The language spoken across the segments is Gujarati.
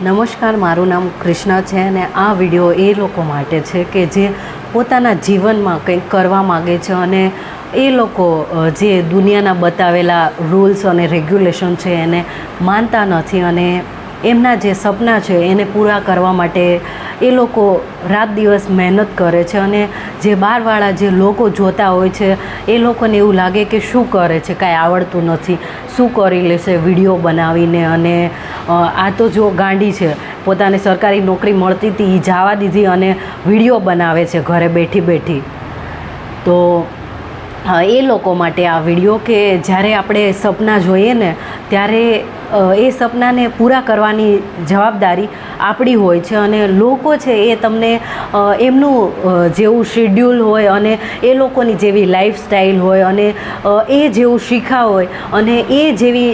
નમસ્કાર, મારું નામ કૃષ્ણા છે અને આ વિડીયો એ લોકો માટે છે કે જે પોતાના જીવનમાં કંઈક કરવા માગે છે અને એ લોકો જે દુનિયાના બતાવેલા રૂલ્સ અને રેગ્યુલેશન છે એને માનતા નથી અને એમના જે સપના છે એને પૂરા કરવા માટે એ લોકો રાત દિવસ મહેનત કરે છે અને જે બહારવાળા જે લોકો જોતા હોય છે એ લોકોને એવું લાગે કે શું કરે છે, કાંઈ આવડતું નથી, શું કરી લેશે વિડીયો બનાવીને. અને આ તો જો ગાંડી છે, પોતાને સરકારી નોકરી મળતી હતી એ જવા દીધી અને વિડીયો બનાવે છે ઘરે બેઠી બેઠી. તો એ લોકો માટે આ વિડીયો કે જ્યારે આપણે સપના જોઈએ ને ત્યારે એ સપનાને પૂરા કરવાની જવાબદારી આપણી હોય છે અને લોકો છે એ તમને એમનું જેવું શેડ્યુલ હોય અને એ લોકોની જેવી લાઈફસ્ટાઈલ હોય અને એ જેવું શીખ્યા હોય અને એ જેવી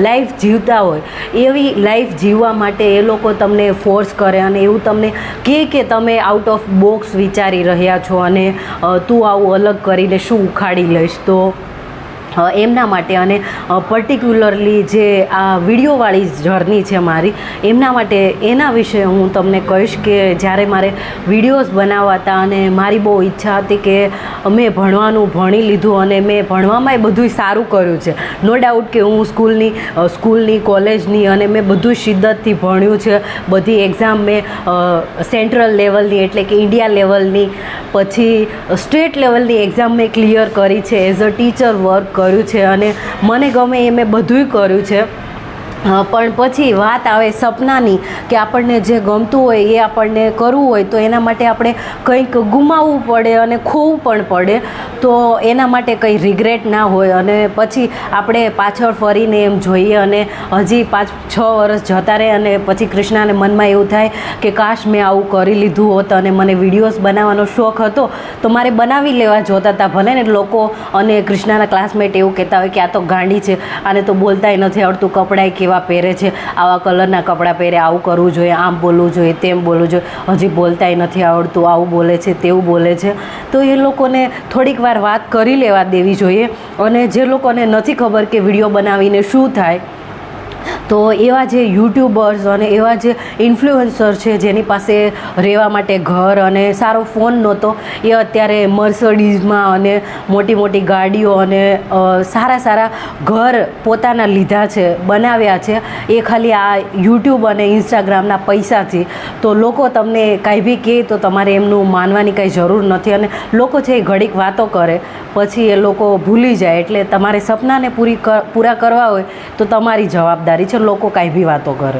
લાઈફ જીવતા હોય એવી લાઈફ જીવવા માટે એ લોકો તમને ફોર્સ કરે અને એવું તમને કે તમે આઉટ ઓફ બોક્સ વિચારી રહ્યા છો અને તું આવું અલગ કરીને શું ઉખાડી લઈશ. તો એમના માટે અને પર્ટિક્યુલરલી જે આ વિડીયોવાળી જર્ની છે મારી, એમના માટે એના વિશે હું તમને કહીશ કે જ્યારે મારે વિડીયોઝ બનાવવા હતા અને મારી બહુ ઈચ્છા હતી કે મેં ભણવાનું ભણી લીધું અને મેં ભણવામાં બધું સારું કર્યું છે. નો ડાઉટ કે હું સ્કૂલની કોલેજની અને મેં બધું શિદ્દતથી ભણ્યું છે. બધી એક્ઝામ મેં સેન્ટ્રલ લેવલની એટલે કે ઇન્ડિયા લેવલની, પછી સ્ટેટ લેવલની એક્ઝામ મેં ક્લિયર કરી છે. એઝ અ ટીચર વર્ક કર્યું છે અને મને ગમે એ મેં બધુંય કર્યું છે. પણ પછી વાત આવે સપનાની કે આપણને જે ગમતું હોય એ આપણને કરવું હોય તો એના માટે આપણે કંઈક ગુમાવવું પડે અને ખોવું પણ પડે. તો એના માટે કંઈ રિગ્રેટ ના હોય અને પછી આપણે પાછળ ફરીને એમ જોઈએ અને હજી 5-6 વર્ષ જતા રહે અને પછી કૃષ્ણાને મનમાં એવું થાય કે કાશ મેં આવું કરી લીધું હોત અને મને વિડીયોઝ બનાવવાનો શોખ હતો તો મારે બનાવી લેવા જોતા હતા. ભલે ને લોકો અને કૃષ્ણાના ક્લાસમેટ એવું કહેતા હોય કે આ તો ગાંડી છે, આને તો બોલતાય નથી આવડતું, કપડાંય કેવા પહેરે છે, આવા કલરના કપડાં પહેરે, આવું કરવું જોઈએ, આમ બોલવું જોઈએ, તેમ બોલવું જોઈએ, હજી બોલતાય નથી આવડતું, આવું બોલે છે, તેવું બોલે છે. તો એ લોકોને થોડીક વાર વાત કરી લેવા દેવી જોઈએ. અને જે લોકોને નથી ખબર કે વિડીયો બનાવીને શું થાય, તો એવા જે યુટ્યુબર્સ અને એવા જે ઇન્ફ્લુએન્સર છે જેની પાસે રહેવા માટે ઘર અને સારો ફોન નહોતો, એ અત્યારે મર્સિડીઝમાં અને મોટી મોટી ગાડીઓ અને સારા ઘર પોતાના લીધા છે, બનાવ્યા છે, એ ખાલી આ યુટ્યુબ અને ઇન્સ્ટાગ્રામના પૈસાથી. તો લોકો તમને કાંઈ બી કહે તો તમારે એમનું માનવાની કાંઈ જરૂર નથી અને લોકો છે એ ઘડીક વાતો કરે પછી એ લોકો ભૂલી જાય. એટલે તમારે સપનાને પૂરા કરવા હોય તો તમારી જવાબદારી છે, લોકો કાંઈ બી વાતો કરે.